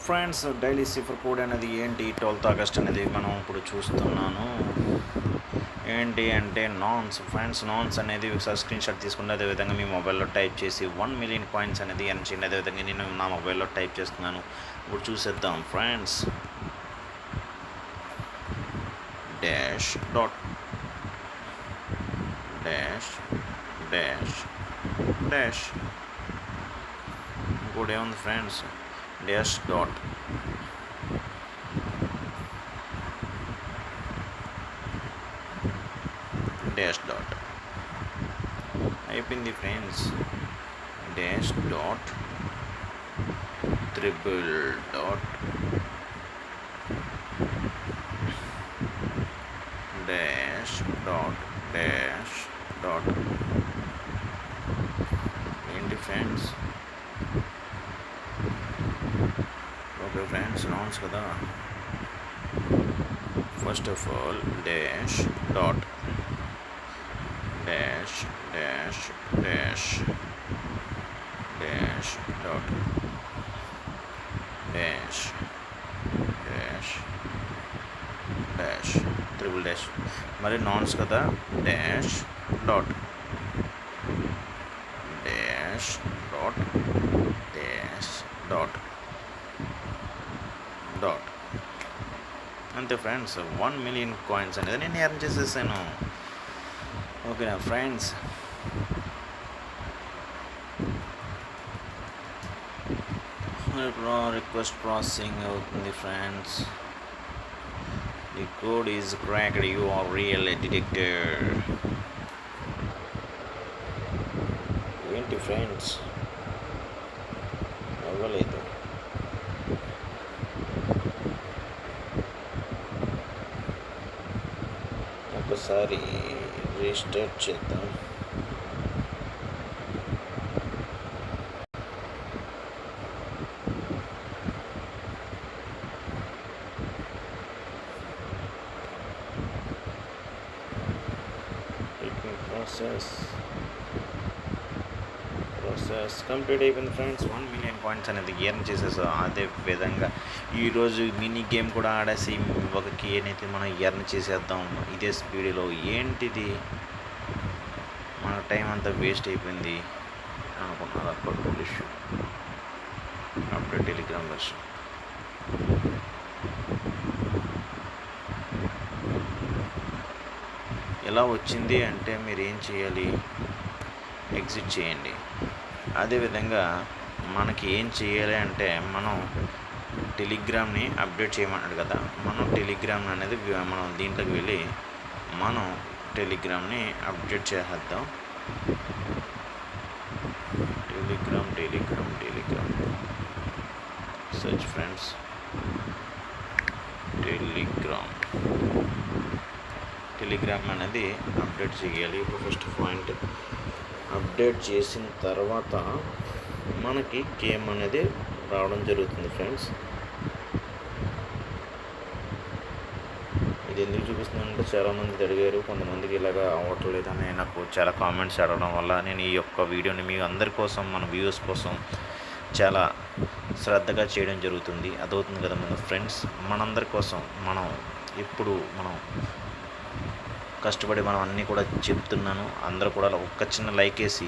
Friends, daily cipher code అనేది ఏంటి 12th August అనేది మనం ఇప్పుడు చూస్తున్నాను. ఏంటి అంటే నాన్స్ అనేది ఒకసారి స్క్రీన్ షాట్ తీసుకుంటే అదేవిధంగా మీ మొబైల్లో టైప్ చేసి 1,000,000 కాయిన్స్ అనేది ఎర్న్ చేయండి. అదేవిధంగా నేను నా మొబైల్లో టైప్ చేస్తున్నాను. ఇప్పుడు చూసేద్దాం friends. Dash dot dash dash dash ఇంకోటి ఏముంది friends, dash dot dash dot అయిపోయింది friends. Dash dot triple dot dash dot dash dot ఏంటి ఫ్రెండ్స్? ఓకే ఫ్రెండ్స్, నౌన్స్ కదా. First of all dash dot dash dash dash dash dot dash dash dash triple dash, మరి nouns కదా. Dash dot dash dot dash dot dot అంతే friends. 1,000,000 coins అనేది నేను earn చేసేసాను. ఓకేనా friends? Request processing అవుతుంది friends. The code is cracked, you are really detected. ఏంటి friends అవ్వలేదు? ఒకసారి రీస్టార్ట్ చేద్దాం. ప్రాసెస్ కంప్లీట్ అయిపోయింది ఫ్రెండ్స్. 1,000,000 కాయిన్స్ అనేది ఎర్న్ చేసేసా. అదే విధంగా ఈరోజు మినీ గేమ్ కూడా ఆడేసి ఒక కీ అనేది మనం ఎర్న్ చేసేద్దాం ఇదే స్పీడ్లో. ఏంటిది, మన టైం అంతా వేస్ట్ అయిపోయింది అనుకున్నారు. అక్కడ ఇష్యూ అప్పుడే టెలిగ్రామ్ వెర్షన్ ఎలా వచ్చింది అంటే మీరు ఏం చేయాలి, ఎగ్జిట్ చేయండి. అదేవిధంగా మనకి ఏం చేయాలి అంటే మనం టెలిగ్రామ్ని అప్డేట్ చేయమన్నాడు కదా, మనం టెలిగ్రామ్ అనేది మనం దీంట్లోకి వెళ్ళి మనం టెలిగ్రామ్ని అప్డేట్ చేసేద్దాం. Telegram search friends. టెలిగ్రామ్ అనేది అప్డేట్ చేయాలి. ఇప్పుడు ఫస్ట్ పాయింట్ అప్డేట్ చేసిన తర్వాత మనకి గేమ్ అనేది రావడం జరుగుతుంది ఫ్రెండ్స్. ఇది ఎందుకు చూపిస్తుందంటే చాలామంది అడిగారు, కొంతమందికి ఇలాగా అవ్వట్లేదని నాకు చాలా కామెంట్స్ అడగడం వల్ల నేను ఈ యొక్క వీడియోని మీ అందరి కోసం, మన వ్యూవర్స్ కోసం చాలా శ్రద్ధగా చేయడం జరుగుతుంది. అదవుతుంది కదా మన ఫ్రెండ్స్. మనందరి కోసం మనం కష్టపడి మనం అన్నీ కూడా చెప్తున్నాను. అందరూ కూడా ఒక్క చిన్న లైక్ వేసి